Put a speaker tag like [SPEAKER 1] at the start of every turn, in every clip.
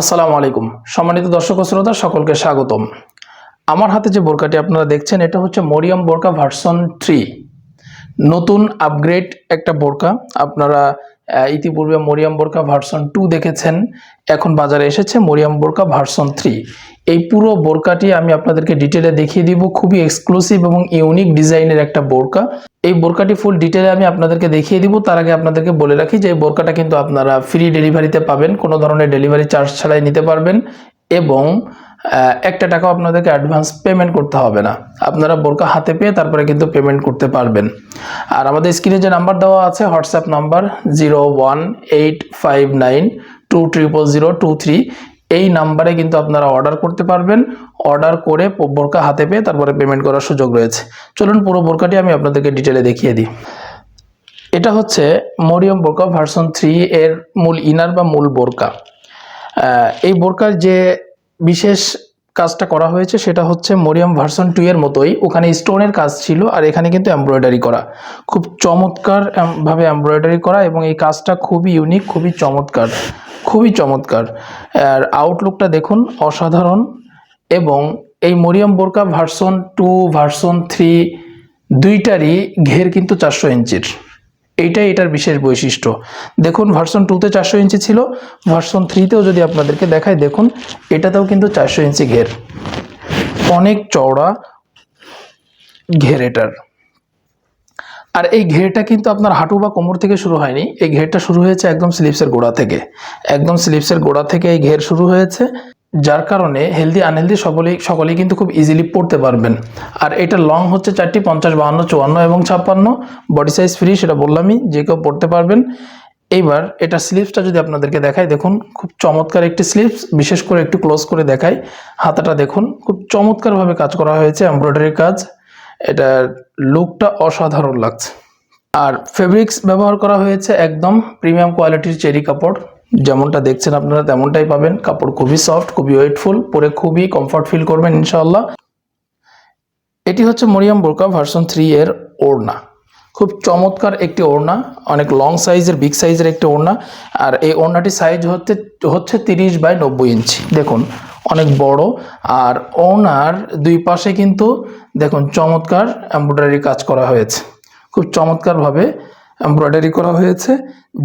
[SPEAKER 1] আসসালামু আলাইকুম সম্মানিত দর্শক ও শ্রোতা সকলকে স্বাগতম। আমার হাতে যে বোরকাটি আপনারা দেখছেন এটা হচ্ছে মরিয়ম বোরকা ভার্সন 3, নতুন আপগ্রেড একটা বোরকা। আপনারা ইতিপূর্বে মরিয়ম বোরকা ভার্সন 2 দেখেছেন, এখন বাজারে এসেছে মরিয়ম বোরকা ভার্সন 3। এই পুরো বোরকাটি আমি আপনাদেরকে ডিটেলে দেখিয়ে দিব। খুবই এক্সক্লুসিভ এবং ইউনিক ডিজাইনের একটা বোরকা। এই বোরকাটি ফুল ডিটেলে আমি আপনাদেরকে দেখিয়ে দিব। তার আগে আপনাদেরকে বলে রাখি যে এই বোরকাটা কিন্তু আপনারা ফ্রি ডেলিভারিতে পাবেন, কোনো ধরনের ডেলিভারি চার্জ ছাড়াই নিতে পারবেন এবং একটা টাকাও আপনাদেরকে অ্যাডভান্স পেমেন্ট করতে হবে না। আপনারা বোরকা হাতে পেয়ে তারপরে কিন্তু পেমেন্ট করতে পারবেন। আর আমাদের স্ক্রিনে যে নাম্বার দেওয়া আছে হোয়াটসঅ্যাপ নাম্বার 01859200023, এই নাম্বারে কিন্তু আপনারা অর্ডার করতে পারবেন। অর্ডার করে বোরকা হাতে পেয়ে তারপরে পেমেন্ট করার সুযোগ রয়েছে। চলুন পুরো বোরকাটি আমি আপনাদেরকে ডিটেলে দেখিয়ে দিই। এটা হচ্ছে মরিয়ম বোরকা ভার্সন 3 এর মূল ইনার বা মূল বোরকা। এই বোরকার যে বিশেষ কাজটা করা হয়েছে সেটা হচ্ছে মরিয়ম ভার্সন 2 এর মতোই ওখানে স্টোনের কাজ ছিল, আর এখানে কিন্তু এমব্রয়ডারি করা, খুব চমৎকার ভাবে এমব্রয়ডারি করা এবং এই কাজটা খুবই ইউনিক, খুবই চমৎকার। আর আউটলুকটা দেখুন, অসাধারণ। এবং এই মরিয়ম বোরকা ভার্সন 2 ভার্সন 3 দুইটারই ঘের কিন্তু 400 ইঞ্চির। এইটাই এটার বিশেষ বৈশিষ্ট্য। দেখুন ভার্সন 2তে 400 ইঞ্চি ছিল, ভার্সন 3তেও যদি আপনাদেরকে দেখাই দেখুন এটাতেও কিন্তু 400 ইঞ্চি ঘের, অনেক চওড়া ঘের এটার। আর এই ঘেরটা কিন্তু আপনার হাঁটু বা কোমর থেকে শুরু হয়নি, এই ঘেরটা শুরু হয়েছে একদম স্লিভসের গোড়া থেকে এই ঘের শুরু হয়েছে, যার কারণে হেলদি আনহেলদি সকলেই কিন্তু খুব ইজিলি পড়তে পারবেন। আর এটা লং হচ্ছে 4টি 50, 52, 54 এবং 56। বডি সাইজ ফ্রি, সেটা বললামই, যে কেউ পড়তে পারবেন। এইবার এটা স্লিভসটা যদি আপনাদেরকে দেখাই দেখুন, খুব চমৎকার একটি স্লিভস। বিশেষ করে একটু ক্লোজ করে দেখাই, হাতাটা দেখুন, খুব চমৎকারভাবে কাজ করা হয়েছে, এমব্রয়ডারি কাজ। এটার লুকটা অসাধারণ লাগছে। আর ফেব্রিক্স ব্যবহার করা হয়েছে একদম প্রিমিয়াম কোয়ালিটির চেরি কাপড়, যেমনটা দেখছেন আপনারা তেমনটাই পাবেন। কাপড় খুবই সফট, খুবই ওয়েটফুল, পরে খুবই কমফর্ট ফিল করবেন ইনশাআল্লাহ। এটি হচ্ছে মরিয়ম বোরকা ভার্সন 3 এর ওড়না। খুব চমৎকার একটি ওড়না, অনেক লং সাইজের, বিগ সাইজের একটি ওড়না। আর এই ওড়নাটি সাইজ হচ্ছে 30/90 ইঞ্চি। দেখুন অনেক বড়। আর ওড়নার দুই পাশে কিন্তু দেখুন চমৎকার এমব্রয়ডারি কাজ করা হয়েছে, খুব চমৎকারভাবে এমব্রয়ডারি করা হয়েছে।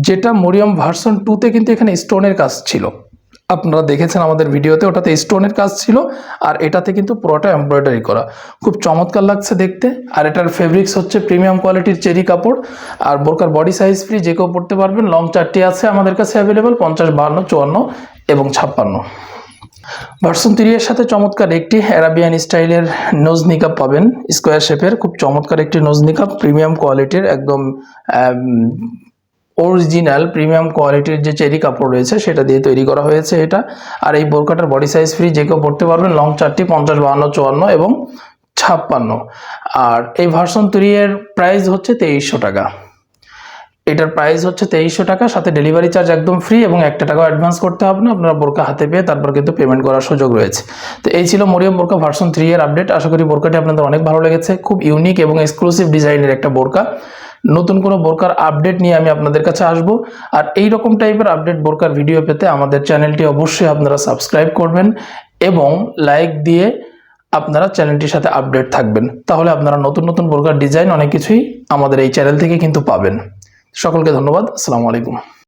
[SPEAKER 1] যেটা মরিয়ম ভার্সন 2তে কিন্তু এখানে স্টোনের কাজ ছিল, আপনারা দেখেছেন আমাদের ভিডিওতে, ওটাতে স্টোনের কাজ ছিল। আর এটাতে কিন্তু পুরোটা এমব্রয়ডারি করা, খুব চমৎকার লাগছে দেখতে। আর এটার ফেব্রিক্স হচ্ছে প্রিমিয়াম কোয়ালিটির চেরি কাপড়। আর বোরকার বডি সাইজ ফ্রি, যে কেউ পড়তে পারবেন। লং 4টি আছে আমাদের কাছে অ্যাভেলেবল, 50, 52, 54 এবং 56। ভার্সন 3 এর সাথে চমৎকার একটি অ্যারাবিয়ান স্টাইলের নোজ নিকাব পাবেন, স্কোয়ার শেপের, খুব চমৎকার একটি নোজ নিকাব, প্রিমিয়াম কোয়ালিটির, একদম অরিজিনাল প্রিমিয়াম কোয়ালিটির যে চেরি কাপড় রয়েছে সেটা দিয়ে তৈরি করা হয়েছে এটা। আর এই বোরকাটার বডি সাইজ ফ্রি, যে কেউ পড়তে পারবেন। লং 4টি 50, 52, 54 এবং 56। আর এই ভার্সন 3 এর প্রাইস হচ্ছে 2300 টাকা। এটার প্রাইস হচ্ছে 2300 টাকা, সাথে ডেলিভারি চার্জ একদম ফ্রি এবং 1 টাকাও অ্যাডভান্স করতে হবে না। আপনারা বোরকা হাতে পেয়ে তারপর কিন্তু পেমেন্ট করার সুযোগ রয়েছে। তো এই ছিল মরিয়ম বোরকা ভার্সন 3 এর আপডেট। আশা করি বোরকাটি আপনাদের অনেক ভালো লেগেছে। খুব ইউনিক এবং এক্সক্লুসিভ ডিজাইনের একটা বোরকা। নতুন কোনো বোরকার আপডেট নিয়ে আমি আপনাদের কাছে আসব। আর এই রকম টাইপের আপডেট বোরকার ভিডিও পেতে আমাদের চ্যানেলটি অবশ্যই আপনারা সাবস্ক্রাইব করবেন এবং লাইক দিয়ে আপনারা চ্যানেলটির সাথে আপডেট থাকবেন। তাহলে আপনারা নতুন নতুন বোরকার ডিজাইন অনেক কিছুই আমাদের এই চ্যানেল থেকে কিন্তু পাবেন। সকলকে ধন্যবাদ। আসসালামু আলাইকুম।